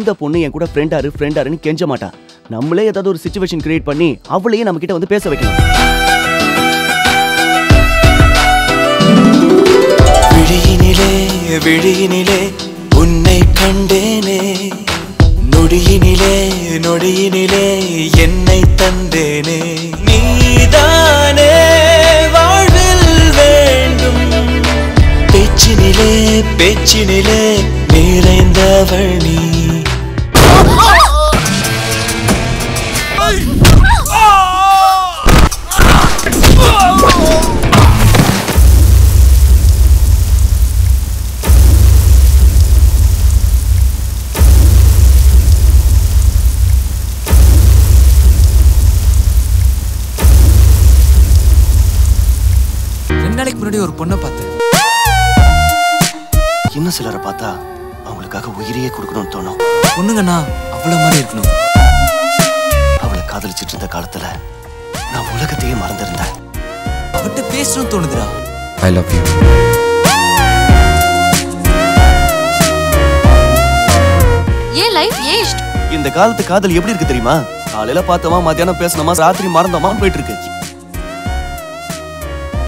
இந்த பொண்ணு என் கூட ஃப்ரெண்டாருன்னு கெஞ்ச மாட்டா. நம்மளே ஏதாவது ஒரு சிச்சுவேஷன் கிரியேட் பண்ணி அவளையே நம்ம கிட்ட வந்து பேச வைக்கணும். விழியினிலே விழியினிலே உன்னை கண்டேனே, நொடியினிலே நொடியினிலே என்னை தந்தேனே, நீதானே வாழ்வில் வேண்டும், பேச்சினிலே பேச்சினிலே நிறைந்தவள் நீ. நாளைக்கு முன்னாடி ஒரு பொண்ணை பார்த்தேன். இன்னும் சிலரை பார்த்தா அவங்களுக்காக உயிரையே கொடுக்கணும்னு தோணும். பொண்ணுங்கண்ணா அவ்வளவு மாதிரி இருக்கணும். அவளை காதலிச்சிட்டு இருந்த காலத்துல நான் உலகத்தையே மறந்திருந்தேன். அவட்ட பேசணும்னு தோணுதுடா. I love you. ஏன் லைஃப் ஏஸ்ட்? இந்த காலத்து காதல் எப்படி இருக்கு தெரியுமா? காலையில பார்த்தோமா, மத்தியானம் பேசணுமா, ராத்திரி மறந்தோமா போயிட்டு இருக்கு.